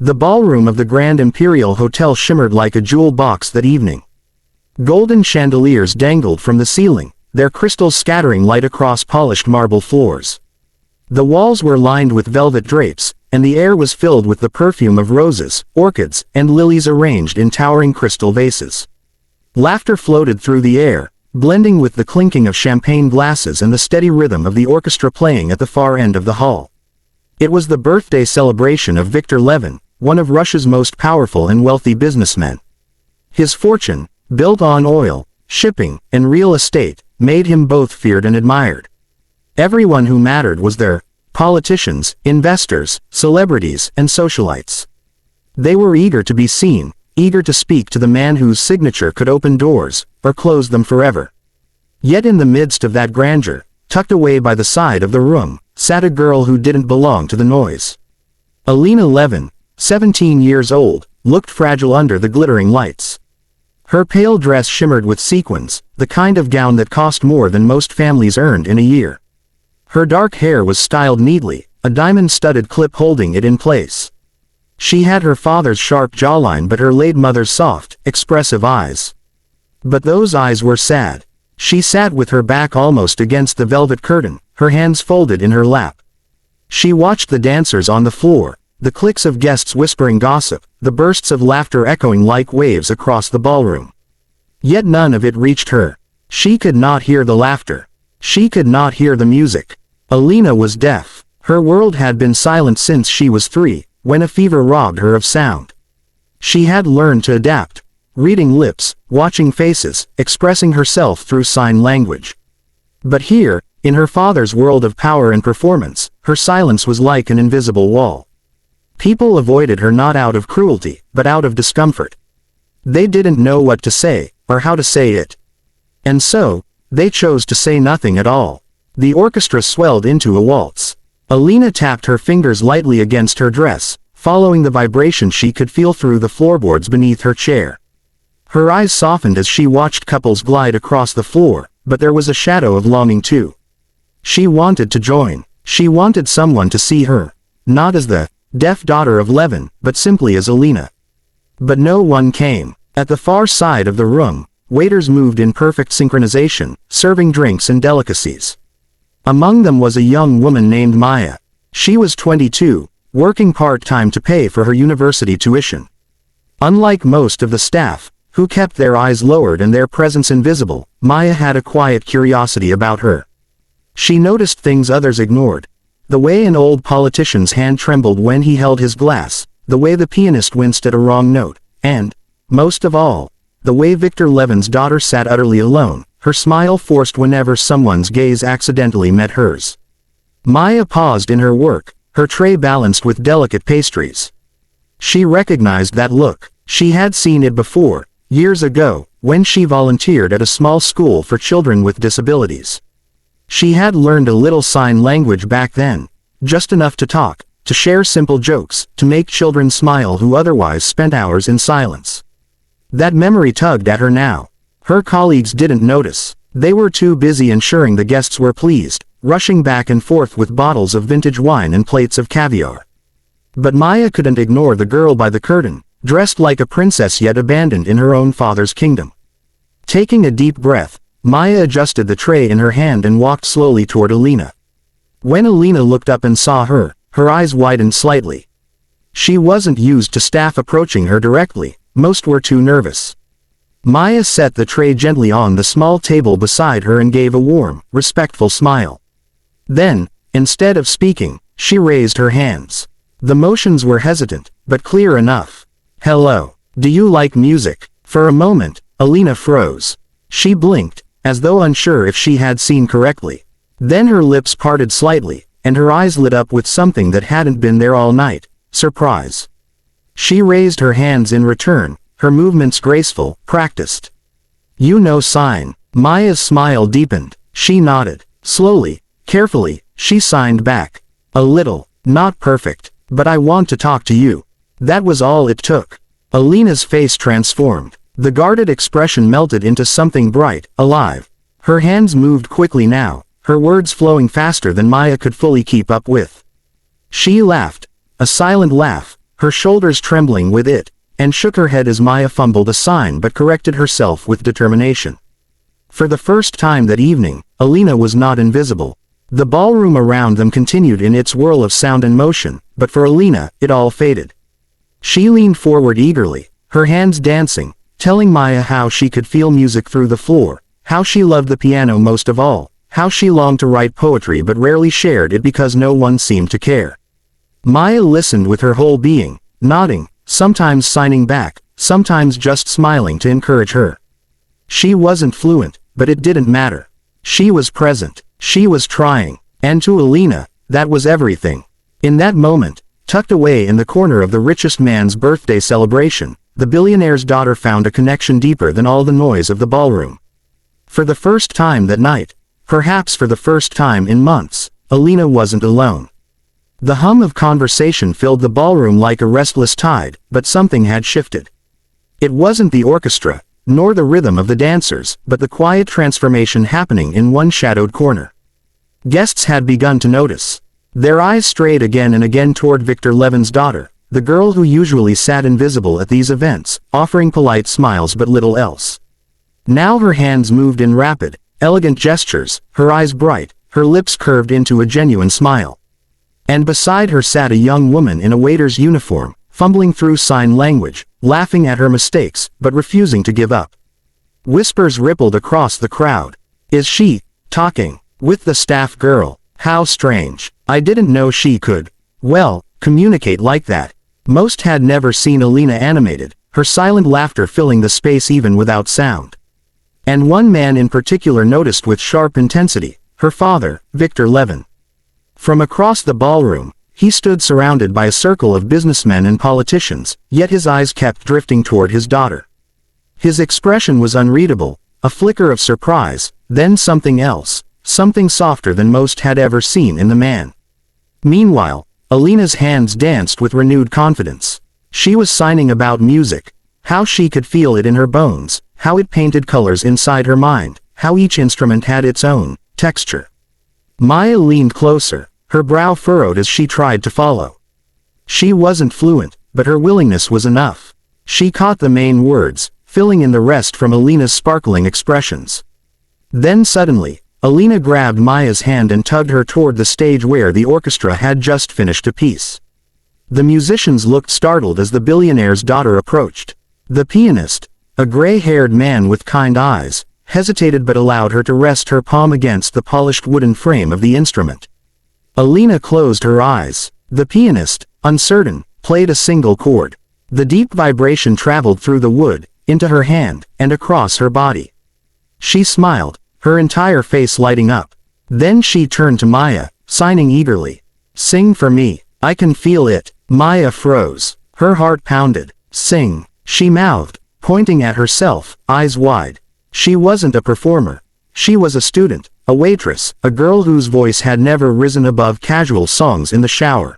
The ballroom of the Grand Imperial Hotel shimmered like a jewel box that evening. Golden chandeliers dangled from the ceiling, their crystals scattering light across polished marble floors. The walls were lined with velvet drapes, and the air was filled with the perfume of roses, orchids, and lilies arranged in towering crystal vases. Laughter floated through the air, blending with the clinking of champagne glasses and the steady rhythm of the orchestra playing at the far end of the hall. It was the birthday celebration of Victor Levin, one of Russia's most powerful and wealthy businessmen. His fortune, built on oil, shipping, and real estate, made him both feared and admired. Everyone who mattered was there: politicians, investors, celebrities, and socialites. They were eager to be seen, eager to speak to the man whose signature could open doors, or close them forever. Yet in the midst of that grandeur, tucked away by the side of the room, sat a girl who didn't belong to the noise. Alina Levin, 17 years old, looked fragile under the glittering lights. Her pale dress shimmered with sequins, the kind of gown that cost more than most families earned in a year. Her dark hair was styled neatly, a diamond-studded clip holding it in place. She had her father's sharp jawline but her late mother's soft, expressive eyes. But those eyes were sad. She sat with her back almost against the velvet curtain, her hands folded in her lap. She watched the dancers on the floor, the clicks of guests whispering gossip, the bursts of laughter echoing like waves across the ballroom. Yet none of it reached her. She could not hear the laughter. She could not hear the music. Alina was deaf. Her world had been silent since she was 3, when a fever robbed her of sound. She had learned to adapt, reading lips, watching faces, expressing herself through sign language. But here, in her father's world of power and performance, her silence was like an invisible wall. People avoided her not out of cruelty, but out of discomfort. They didn't know what to say, or how to say it. And so, they chose to say nothing at all. The orchestra swelled into a waltz. Alina tapped her fingers lightly against her dress, following the vibration she could feel through the floorboards beneath her chair. Her eyes softened as she watched couples glide across the floor, but there was a shadow of longing too. She wanted to join. She wanted someone to see her, not as the deaf daughter of Levin, but simply as Alina. But no one came. At the far side of the room, waiters moved in perfect synchronization, serving drinks and delicacies. Among them was a young woman named Maya. She was 22, working part-time to pay for her university tuition. Unlike most of the staff, who kept their eyes lowered and their presence invisible, Maya had a quiet curiosity about her. She noticed things others ignored. The way an old politician's hand trembled when he held his glass, the way the pianist winced at a wrong note, and, most of all, the way Victor Levin's daughter sat utterly alone, her smile forced whenever someone's gaze accidentally met hers. Maya paused in her work, her tray balanced with delicate pastries. She recognized that look. She had seen it before, years ago, when she volunteered at a small school for children with disabilities. She had learned a little sign language back then, just enough to talk, to share simple jokes, to make children smile who otherwise spent hours in silence. That memory tugged at her now. Her colleagues didn't notice. They were too busy ensuring the guests were pleased, rushing back and forth with bottles of vintage wine and plates of caviar. But Maya couldn't ignore the girl by the curtain, dressed like a princess yet abandoned in her own father's kingdom. Taking a deep breath, Maya adjusted the tray in her hand and walked slowly toward Alina. When Alina looked up and saw her, her eyes widened slightly. She wasn't used to staff approaching her directly, most were too nervous. Maya set the tray gently on the small table beside her and gave a warm, respectful smile. Then, instead of speaking, she raised her hands. The motions were hesitant, but clear enough. "Hello. Do you like music?" For a moment, Alina froze. She blinked, as though unsure if she had seen correctly. Then her lips parted slightly, and her eyes lit up with something that hadn't been there all night: surprise. She raised her hands in return, her movements graceful, practiced. "You know sign." Maya's smile deepened. She nodded. Slowly, carefully, she signed back. "A little. Not perfect. But I want to talk to you." That was all it took. Alina's face transformed. The guarded expression melted into something bright, alive. Her hands moved quickly now, her words flowing faster than Maya could fully keep up with. She laughed. A silent laugh, her shoulders trembling with it, and shook her head as Maya fumbled a sign but corrected herself with determination. For the first time that evening, Alina was not invisible. The ballroom around them continued in its whirl of sound and motion, but for Alina, it all faded. She leaned forward eagerly, her hands dancing, telling Maya how she could feel music through the floor, how she loved the piano most of all, how she longed to write poetry but rarely shared it because no one seemed to care. Maya listened with her whole being, nodding, sometimes signing back, sometimes just smiling to encourage her. She wasn't fluent, but it didn't matter. She was present, she was trying, and to Alina, that was everything. In that moment, tucked away in the corner of the richest man's birthday celebration, the billionaire's daughter found a connection deeper than all the noise of the ballroom. For the first time that night, perhaps for the first time in months, Alina wasn't alone. The hum of conversation filled the ballroom like a restless tide, but something had shifted. It wasn't the orchestra, nor the rhythm of the dancers, but the quiet transformation happening in one shadowed corner. Guests had begun to notice. Their eyes strayed again and again toward Victor Levin's daughter, the girl who usually sat invisible at these events, offering polite smiles but little else. Now her hands moved in rapid, elegant gestures, her eyes bright, her lips curved into a genuine smile. And beside her sat a young woman in a waiter's uniform, fumbling through sign language, laughing at her mistakes, but refusing to give up. Whispers rippled across the crowd. Is she talking with the staff girl? How strange. I didn't know she could, well, communicate like that. Most had never seen Alina animated, her silent laughter filling the space even without sound. And one man in particular noticed with sharp intensity, her father, Victor Levin. From across the ballroom, he stood surrounded by a circle of businessmen and politicians, yet his eyes kept drifting toward his daughter. His expression was unreadable, a flicker of surprise, then something else, something softer than most had ever seen in the man. Meanwhile, Alina's hands danced with renewed confidence. She was signing about music, how she could feel it in her bones, how it painted colors inside her mind, how each instrument had its own texture. Maya leaned closer, her brow furrowed as she tried to follow. She wasn't fluent, but her willingness was enough. She caught the main words, filling in the rest from Alina's sparkling expressions. Then suddenly, Alina grabbed Maya's hand and tugged her toward the stage where the orchestra had just finished a piece. The musicians looked startled as the billionaire's daughter approached. The pianist, a gray-haired man with kind eyes, hesitated but allowed her to rest her palm against the polished wooden frame of the instrument. Alina closed her eyes. The pianist, uncertain, played a single chord. The deep vibration traveled through the wood, into her hand, and across her body. She smiled, her entire face lighting up. Then she turned to Maya, signing eagerly. Sing for me, I can feel it. Maya froze. Her heart pounded. Sing, she mouthed, pointing at herself, eyes wide. She wasn't a performer. She was a student, a waitress, a girl whose voice had never risen above casual songs in the shower.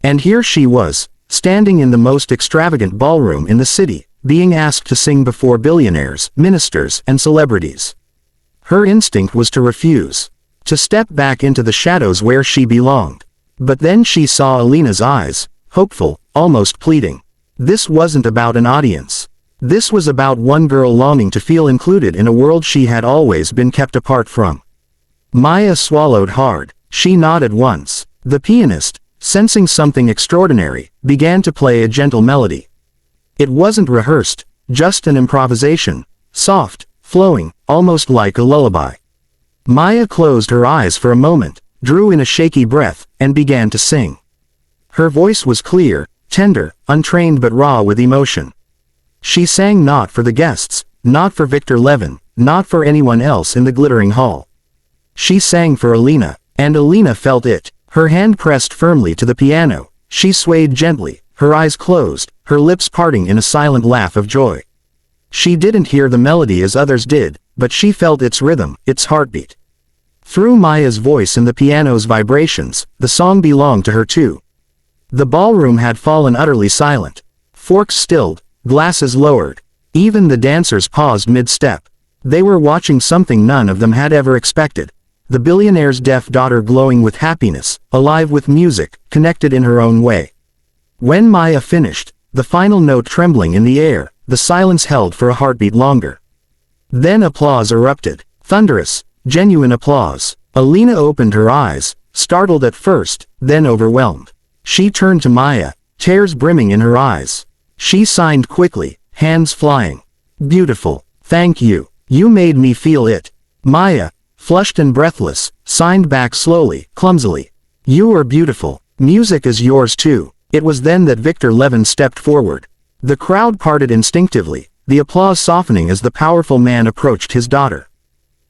And here she was, standing in the most extravagant ballroom in the city, being asked to sing before billionaires, ministers, and celebrities. Her instinct was to refuse, to step back into the shadows where she belonged. But then she saw Alina's eyes, hopeful, almost pleading. This wasn't about an audience. This was about one girl longing to feel included in a world she had always been kept apart from. Maya swallowed hard. She nodded once. The pianist, sensing something extraordinary, began to play a gentle melody. It wasn't rehearsed, just an improvisation, soft, flowing, almost like a lullaby. Maya closed her eyes for a moment, drew in a shaky breath, and began to sing. Her voice was clear, tender, untrained but raw with emotion. She sang not for the guests, not for Victor Levin, not for anyone else in the glittering hall. She sang for Alina, and Alina felt it. Her hand pressed firmly to the piano. She swayed gently, her eyes closed, her lips parting in a silent laugh of joy. She didn't hear the melody as others did, but she felt its rhythm, its heartbeat. Through Maya's voice and the piano's vibrations, the song belonged to her too. The ballroom had fallen utterly silent. Forks stilled, glasses lowered. Even the dancers paused mid-step. They were watching something none of them had ever expected. The billionaire's deaf daughter glowing with happiness, alive with music, connected in her own way. When Maya finished, the final note trembling in the air, the silence held for a heartbeat longer. Then applause erupted. Thunderous, genuine applause. Alina opened her eyes, startled at first, then overwhelmed. She turned to Maya, tears brimming in her eyes. She signed quickly, hands flying. Beautiful. Thank you. You made me feel it. Maya, flushed and breathless, signed back slowly, clumsily. You are beautiful. Music is yours too. It was then that Victor Levin stepped forward. The crowd parted instinctively, the applause softening as the powerful man approached his daughter.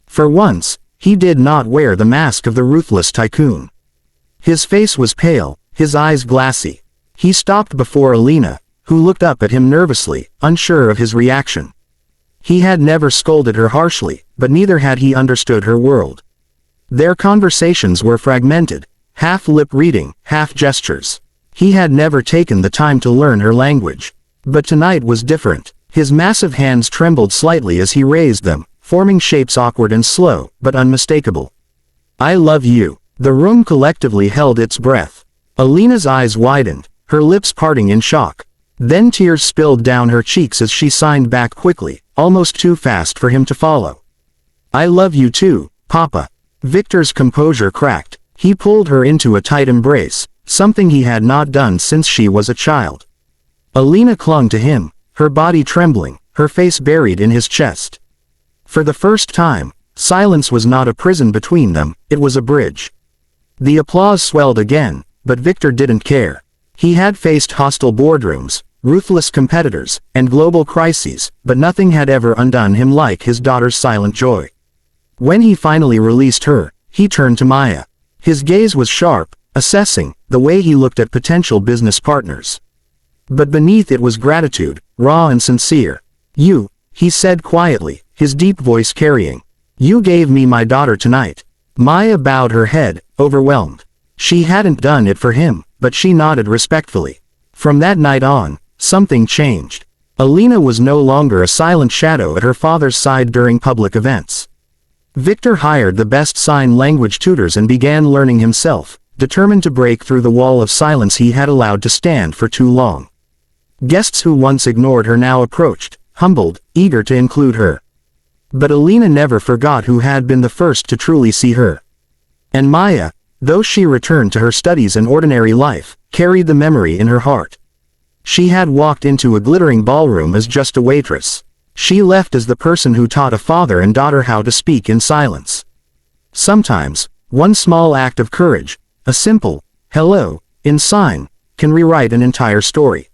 For once, he did not wear the mask of the ruthless tycoon. His face was pale, his eyes glassy. He stopped before Alina, who looked up at him nervously, unsure of his reaction. He had never scolded her harshly, but neither had he understood her world. Their conversations were fragmented, half lip reading, half gestures. He had never taken the time to learn her language. But tonight was different. His massive hands trembled slightly as he raised them, forming shapes awkward and slow, but unmistakable. I love you. The room collectively held its breath. Alina's eyes widened, her lips parting in shock. Then tears spilled down her cheeks as she signed back quickly, almost too fast for him to follow. I love you too, Papa. Victor's composure cracked. He pulled her into a tight embrace, something he had not done since she was a child. Alina clung to him, her body trembling, her face buried in his chest. For the first time, silence was not a prison between them, it was a bridge. The applause swelled again, but Victor didn't care. He had faced hostile boardrooms, ruthless competitors, and global crises, but nothing had ever undone him like his daughter's silent joy. When he finally released her, he turned to Maya. His gaze was sharp, assessing the way he looked at potential business partners. But beneath it was gratitude, raw and sincere. You, he said quietly, his deep voice carrying. You gave me my daughter tonight. Maya bowed her head, overwhelmed. She hadn't done it for him, but she nodded respectfully. From that night on, something changed. Alina was no longer a silent shadow at her father's side during public events. Victor hired the best sign language tutors and began learning himself, determined to break through the wall of silence he had allowed to stand for too long. Guests who once ignored her now approached, humbled, eager to include her. But Alina never forgot who had been the first to truly see her. And Maya, though she returned to her studies and ordinary life, carried the memory in her heart. She had walked into a glittering ballroom as just a waitress. She left as the person who taught a father and daughter how to speak in silence. Sometimes, one small act of courage, a simple, hello, in sign, can rewrite an entire story.